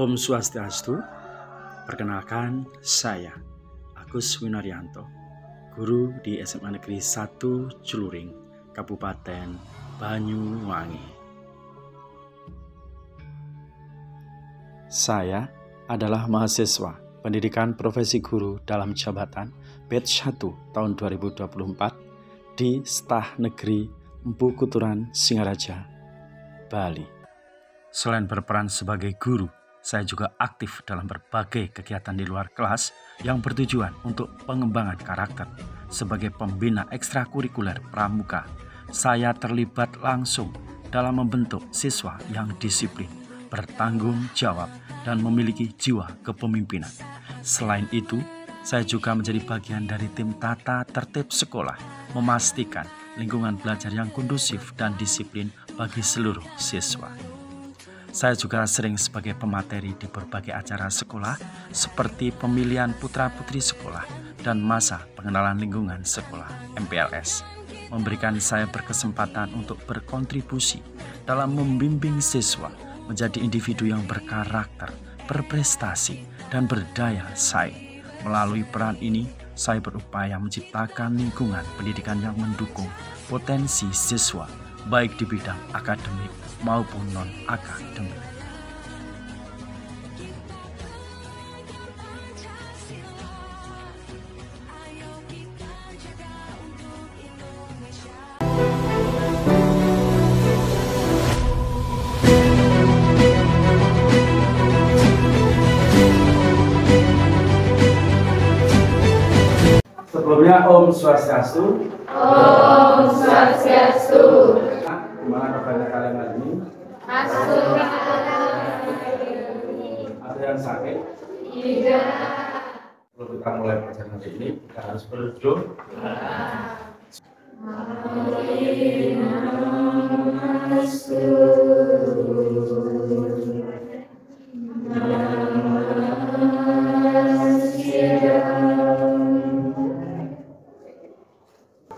Om Swastiastu. Perkenalkan, saya Agus Winaryanto, guru di SMA Negeri 1 Juluring, Kabupaten Banyuwangi. Saya adalah mahasiswa pendidikan profesi guru dalam jabatan batch 1 tahun 2024 di Stah Negeri Empu Kuturan, Singaraja, Bali. Selain berperan sebagai guru, saya juga aktif dalam berbagai kegiatan di luar kelas yang bertujuan untuk pengembangan karakter. Sebagai pembina ekstrakurikuler pramuka, saya terlibat langsung dalam membentuk siswa yang disiplin, bertanggung jawab, dan memiliki jiwa kepemimpinan. Selain itu, saya juga menjadi bagian dari tim tata tertib sekolah, memastikan lingkungan belajar yang kondusif dan disiplin bagi seluruh siswa. Saya juga sering sebagai pemateri di berbagai acara sekolah seperti pemilihan putra-putri sekolah dan masa pengenalan lingkungan sekolah MPLS. Memberikan saya berkesempatan untuk berkontribusi dalam membimbing siswa menjadi individu yang berkarakter, berprestasi, dan berdaya saing. Melalui peran ini, saya berupaya menciptakan lingkungan pendidikan yang mendukung potensi siswa, baik di bidang akademik maupun non-akademik. Sebelumnya Om Swastiastu. Om Swastiastu. Gimana kabarnya kalian hari ini? Ada yang sakit? Tidak. Kalau kita mulai pelajaran hari ini, kita harus berdoa.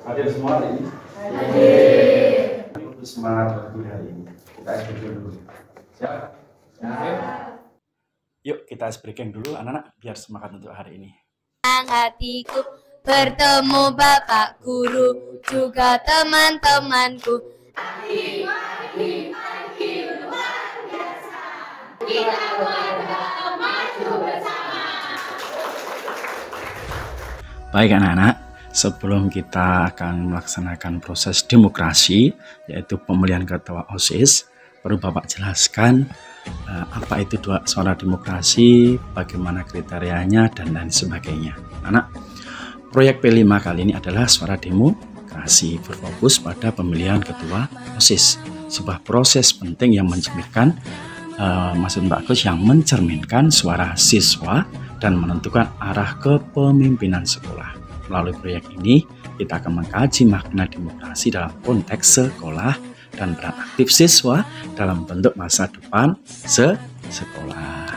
Hadir semua hari ini? Hadir. Untuk semangat bagi hari ini. Kita breaking dulu. Siap? Siap. Yuk kita breaking dulu anak-anak biar semangat untuk hari ini. Hatiku bertemu Bapak Guru juga teman-temanku. Pagi luar biasa. Kita warga maju bersama. Baik anak-anak, sebelum kita akan melaksanakan proses demokrasi, yaitu pemilihan ketua OSIS, perlu Bapak jelaskan apa itu suara demokrasi, bagaimana kriterianya, dan lain sebagainya. Anak, proyek P5 kali ini adalah suara demokrasi, berfokus pada pemilihan ketua OSIS, sebuah proses penting yang mencerminkan maksud Mbak Gus yang mencerminkan suara siswa dan menentukan arah kepemimpinan sekolah. Melalui proyek ini, kita akan mengkaji makna demokrasi dalam konteks sekolah dan peran aktif siswa dalam bentuk masa depan sekolah.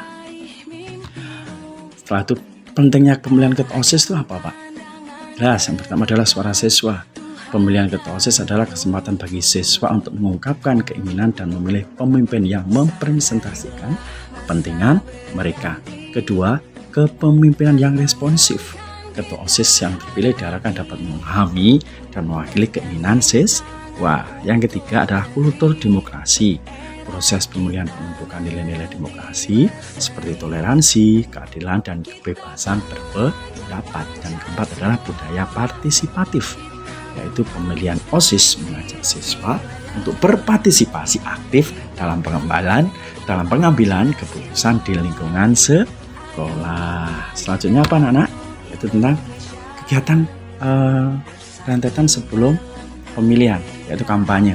Setelah itu, pentingnya pemilihan ketua OSIS itu apa, Pak? Jelas, yang pertama adalah suara siswa. Pemilihan ketua OSIS adalah kesempatan bagi siswa untuk mengungkapkan keinginan dan memilih pemimpin yang merepresentasikan kepentingan mereka. Kedua, kepemimpinan yang responsif. Ketua OSIS yang terpilih diharapkan dapat memahami dan mewakili keinginan siswa. Yang ketiga adalah kultur demokrasi. Proses pemilihan menentukan nilai-nilai demokrasi seperti toleransi, keadilan, dan kebebasan berpendapat. Dan keempat adalah budaya partisipatif, yaitu pemilihan OSIS mengajak siswa untuk berpartisipasi aktif dalam pengambilan keputusan di lingkungan sekolah. Selanjutnya apa anak-anak? Itu tentang kegiatan rentetan sebelum pemilihan, yaitu kampanye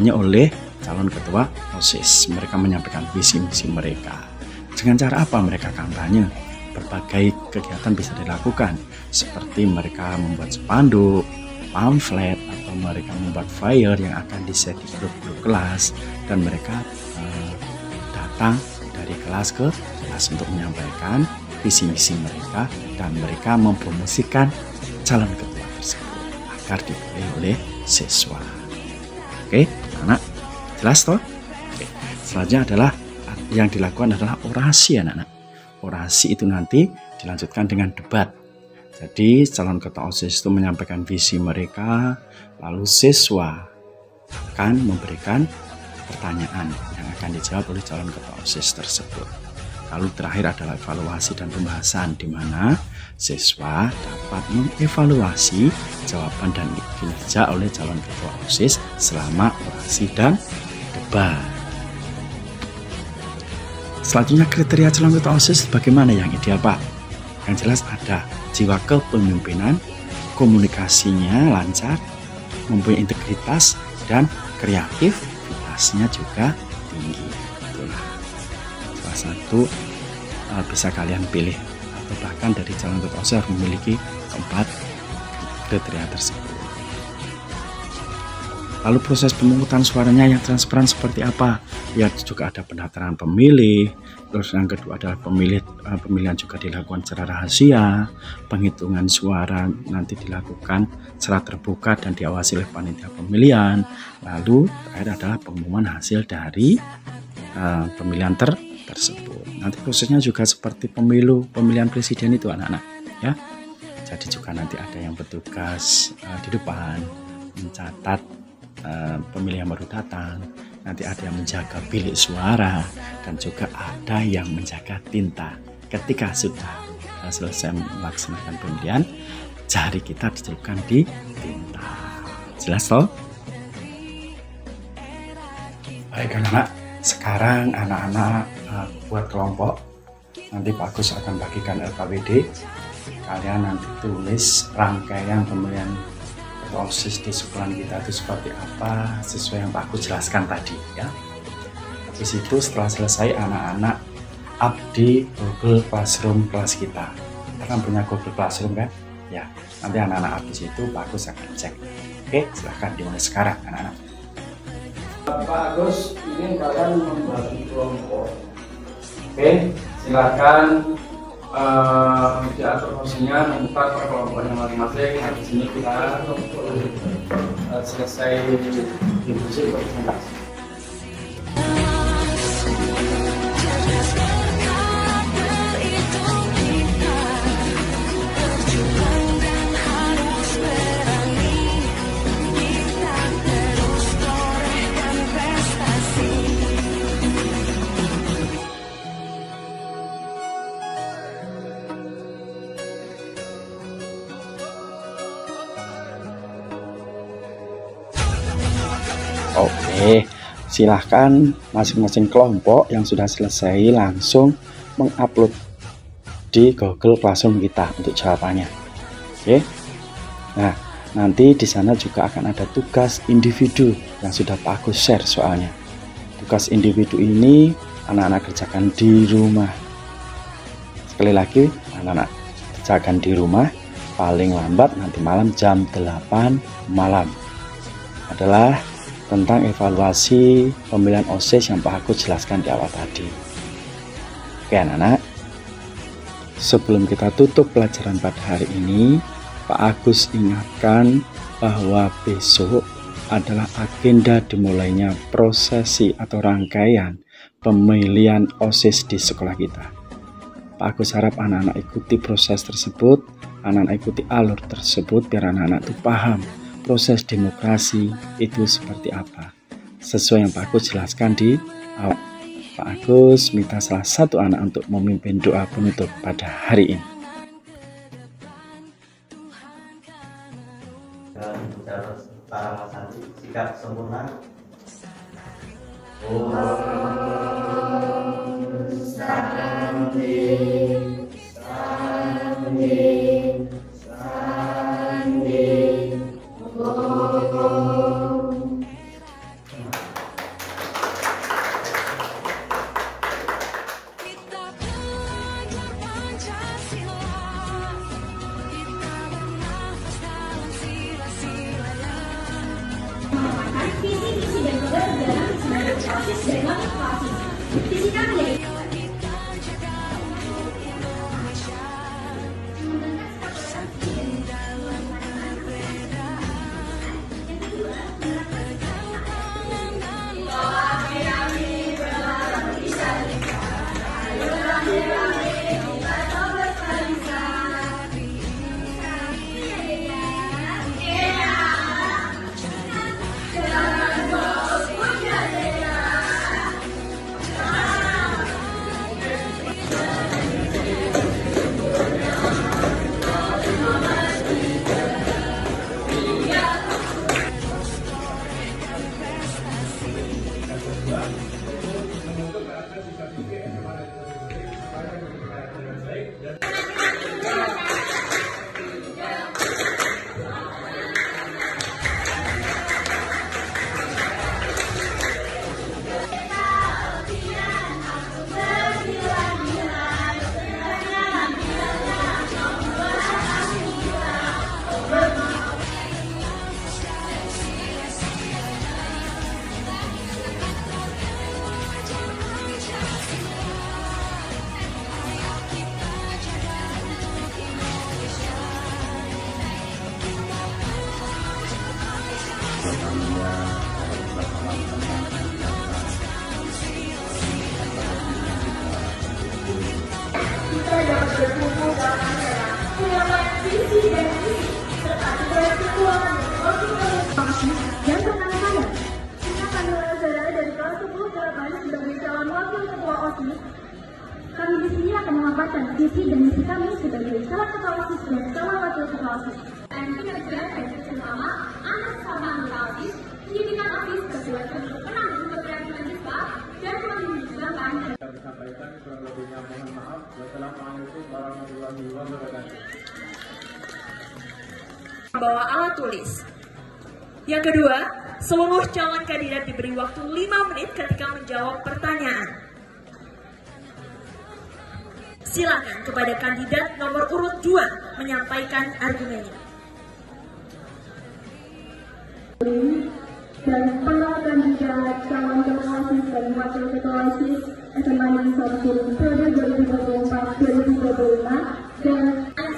oleh calon ketua OSIS. Mereka menyampaikan visi misi mereka. Dengan cara apa mereka kampanye? Berbagai kegiatan bisa dilakukan, seperti mereka membuat spanduk, pamflet, atau mereka membuat flyer yang akan di-share di grup-grup kelas, dan mereka datang dari kelas ke kelas untuk menyampaikan visi misi mereka, dan mereka mempromosikan calon ketua tersebut agar dipilih oleh siswa. Oke, anak, jelas toh? Oke. Selanjutnya adalah yang dilakukan adalah orasi anak-anak. Orasi itu nanti dilanjutkan dengan debat. Jadi calon ketua OSIS itu menyampaikan visi mereka, lalu siswa akan memberikan pertanyaan yang akan dijawab oleh calon ketua OSIS tersebut. Lalu terakhir adalah evaluasi dan pembahasan, di mana siswa dapat mengevaluasi jawaban dan kinerja oleh calon ketua OSIS selama orasi dan debat. Selanjutnya kriteria calon ketua OSIS bagaimana yang ideal Pak? Yang jelas ada jiwa kepemimpinan, komunikasinya lancar, mempunyai integritas, dan kreativitasnya juga tinggi. Itulah salah satu bisa kalian pilih, atau bahkan dari calon ketua OSIS harus memiliki keempat kriteria tersebut. Lalu proses pemungutan suaranya yang transparan seperti apa? Ya, juga ada pendaftaran pemilih. Terus yang kedua adalah pemilihan juga dilakukan secara rahasia. Penghitungan suara nanti dilakukan secara terbuka dan diawasi oleh panitia pemilihan. Lalu terakhir adalah pengumuman hasil dari pemilihan tersebut. Nanti prosesnya juga seperti pemilihan presiden itu anak-anak, ya. Jadi juga nanti ada yang bertugas di depan mencatat pemilih yang baru datang, nanti ada yang menjaga bilik suara, dan juga ada yang menjaga tinta. Ketika sudah selesai melaksanakan pemilihan, jari kita dicelupkan di tinta. Jelas toh? Baik anak-anak, sekarang anak-anak buat kelompok. Nanti Pak Agus akan bagikan LKWD. Kalian nanti tulis rangkaian pemilihan OSIS di sekolah kita itu seperti apa, sesuai yang Pak Agus jelaskan tadi, ya. Habis itu setelah selesai anak-anak up di Google Classroom kelas kita. Kita kan punya Google Classroom kan, ya. Nanti anak-anak up di situ Pak Agus akan cek. Oke, silahkan dimulai sekarang anak-anak. Pak Agus, ini kalian membagi kelompok. Oke, silakan diatur posisinya, membuka per kelompoknya masing-masing. Nah, di sini kita selesai diskusi presentasi. Oke, silahkan masing-masing kelompok yang sudah selesai langsung mengupload di Google Classroom kita untuk jawabannya. Oke. Nah, nanti di sana juga akan ada tugas individu yang sudah Pak Agus share soalnya. Tugas individu ini anak-anak kerjakan di rumah. Sekali lagi, anak-anak kerjakan di rumah paling lambat nanti malam jam 8 malam. Adalah tentang evaluasi pemilihan OSIS yang Pak Agus jelaskan di awal tadi. Oke anak-anak, sebelum kita tutup pelajaran pada hari ini, Pak Agus ingatkan bahwa besok adalah agenda dimulainya prosesi atau rangkaian pemilihan OSIS di sekolah kita. Pak Agus harap anak-anak ikuti proses tersebut, anak-anak ikuti alur tersebut biar anak-anak itu paham proses demokrasi itu seperti apa, sesuai yang Pak Agus jelaskan di awal. Pak Agus minta salah satu anak untuk memimpin doa penutup pada hari ini. Para santri sikap sempurna. Visi dan program dalam semangat OSIS dan isi, serta juga keuangan dan OSIS dan kemana-mana. Kita saudara dari kelas 10 Surabaya sebagai calon wakil ketua OSIS. Kami di sini akan memaparkan visi dan misi kami sebagai calon ketua OSIS dan calon wakil ketua OSIS. Dan kinerja dan bersama anak sama anggota OSIS, pendidikan OSIS sesuai berkenan untuk kreativitas siswa dan mengembangkan. Kami sampaikan kurang lebihnya mohon maaf. Wassalamualaikum warahmatullahi wabarakatuh. Membawa alat tulis. Yang kedua, seluruh calon kandidat diberi waktu 5 menit ketika menjawab pertanyaan. Silakan kepada kandidat nomor urut 2 menyampaikan argumennya. Dan para kandidat calon ketua OSIS dan wakil ketua OSIS SMA Negeri 1 periode 2024-2025 dan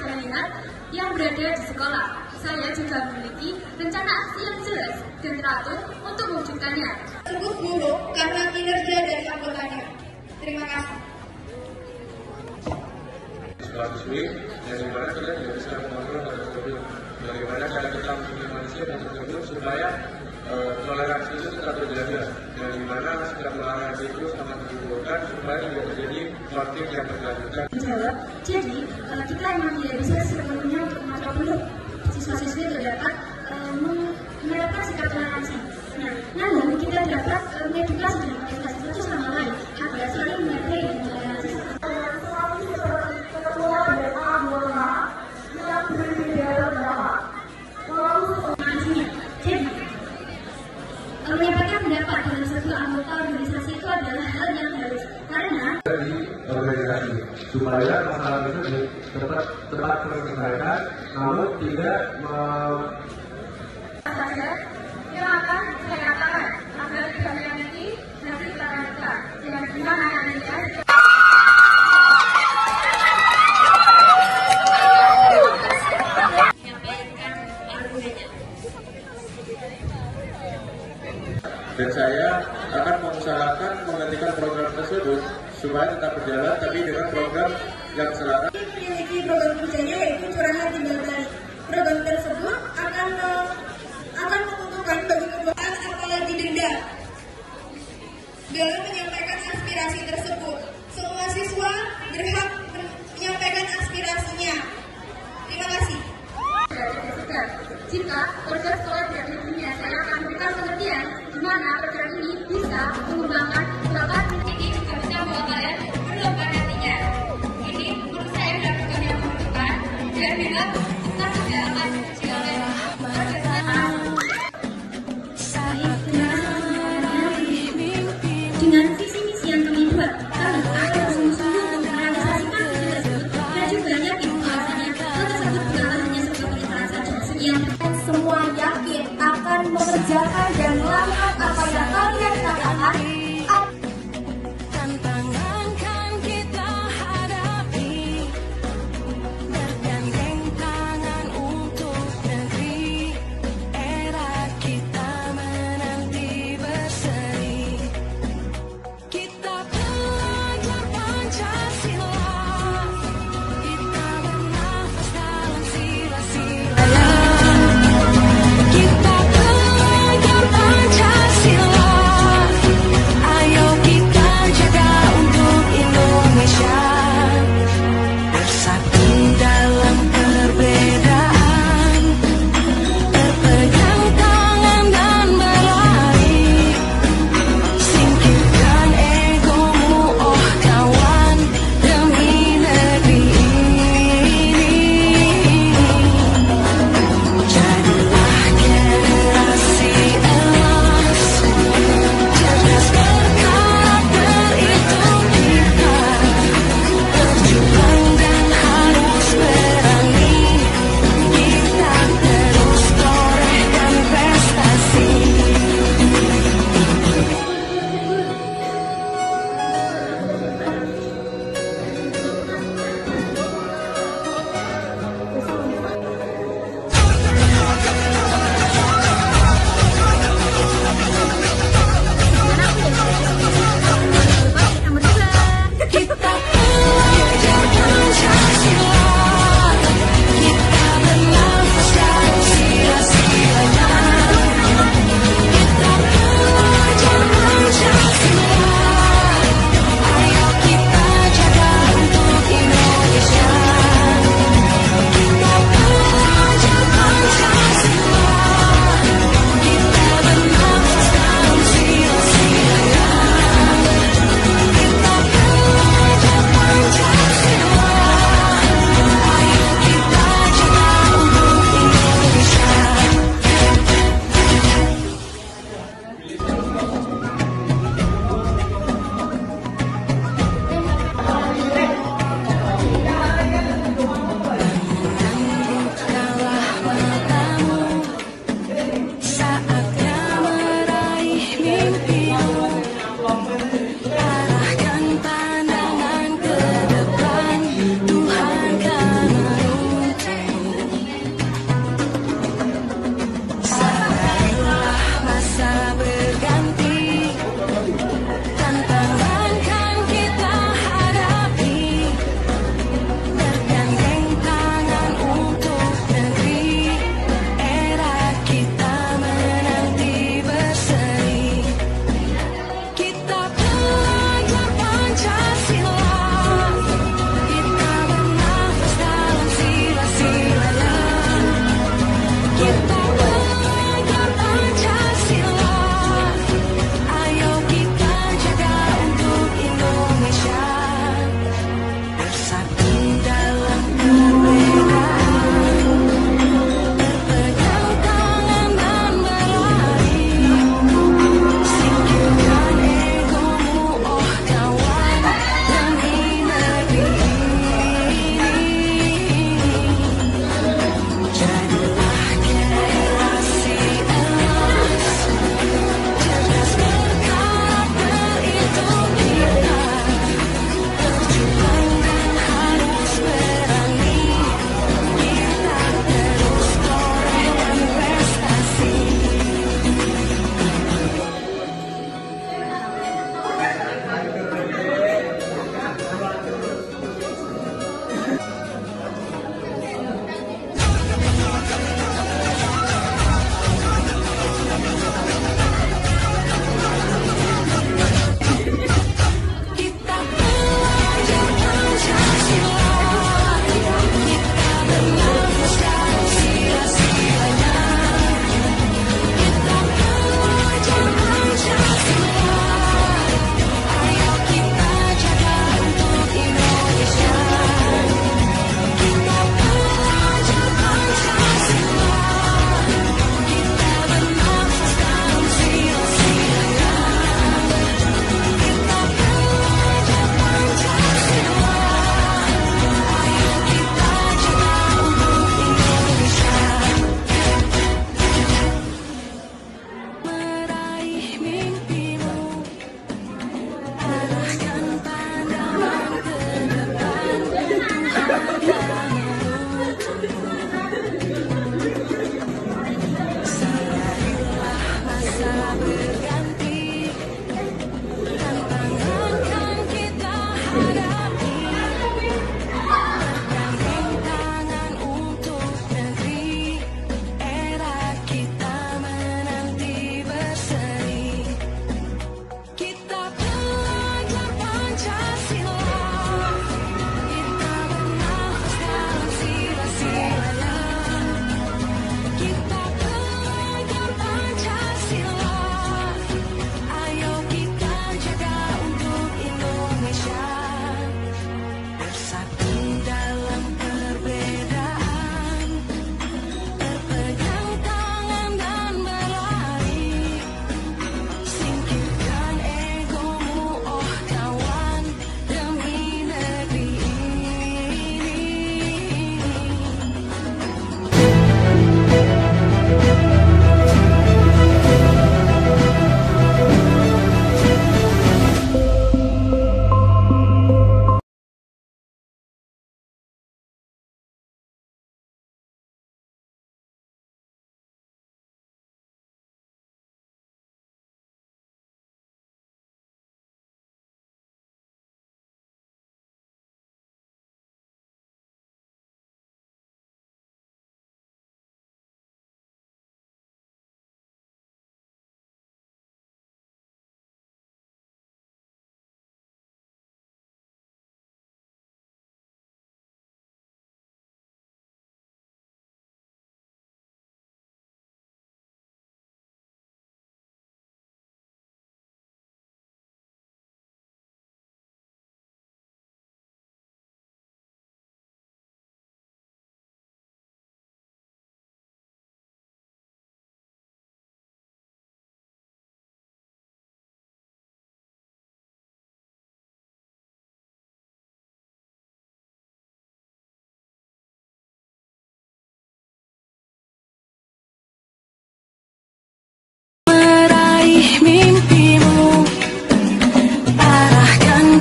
Saya lihat yang berada di sekolah, saya juga memiliki rencana aksi yang jelas dan teratur untuk mewujudkannya. tersebut buruk karena kinerja dari anggotanya. Terima kasih. Siswa-siswi yang dimana kita tidak bisa mengontrol dan sebagainya. Bagaimana cara kita menjadi manusia dan sebagainya supaya toleransi itu tetap terjaga. Dan dimana sikap toleransi itu sangat dibutuhkan supaya tidak terjadi konflik yang berkelanjutan. Jawab, jadi kita memang tidak bisa sepenuhnya untuk mengontrol penuh siswa-siswi terdapat menerapkan sikap toleransi. Nah, namun kita dapat mengedukasi dan motivasi satu sama lain agar saling menghargai dan toleransi. Jadi, menyampaikan pendapat dalam sebuah anggota organisasi itu adalah hal yang harus karena Di organisasi supaya masalah itu tepat terselesaikan, namun tidak saja yang akan saya katakan agar tidak menyakiti nasib para kita dengan gimana Anda dan saya akan mengusahakan menggantikan program tersebut supaya tetap berjalan tapi dengan program yang selaras. memiliki program kerjanya yaitu curahan timbal balik. Program tersebut akan menguntungkan bagi kedua apalagi denda dalam menyampaikan aspirasi tersebut. Semua siswa berhak menyampaikan aspirasinya. Terima kasih. Jika program sekolah tidak dirinya, saya akan memberikan pengertian di mana program ini bisa mengembangkan bakat ini juga bisa membawa kalian berlomba nantinya. Ini menurut saya adalah program yang menguntungkan dan bila kita tidak akan dioleh Dengan visi misi yang kami buat, kami akan sungguh-sungguh merealisasikan visi tersebut dan juga yakin bahwasanya hal tersebut bukanlah hanya sebuah penyesalan saja. Sekian. Semua yakin akan mengerjakan dan melakukan apa yang kalian katakan. Tantangan kan kita hadapi, bergandeng tangan untuk negeri, era kita menanti berseri. Kita belajar Pancasila, kita bernafas dalam sila-sila. Kita belajar Pancasila.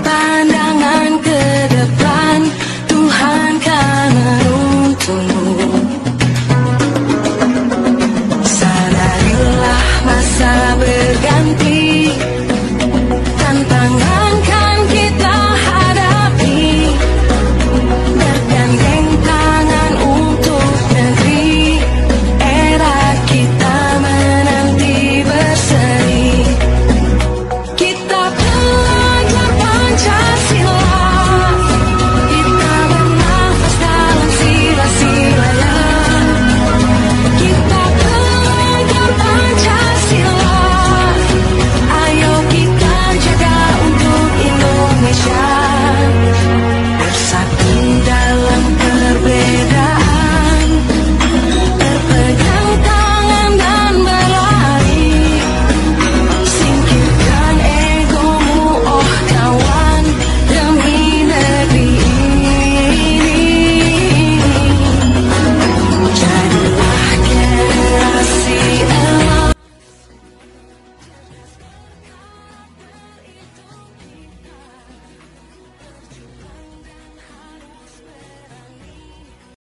tanpa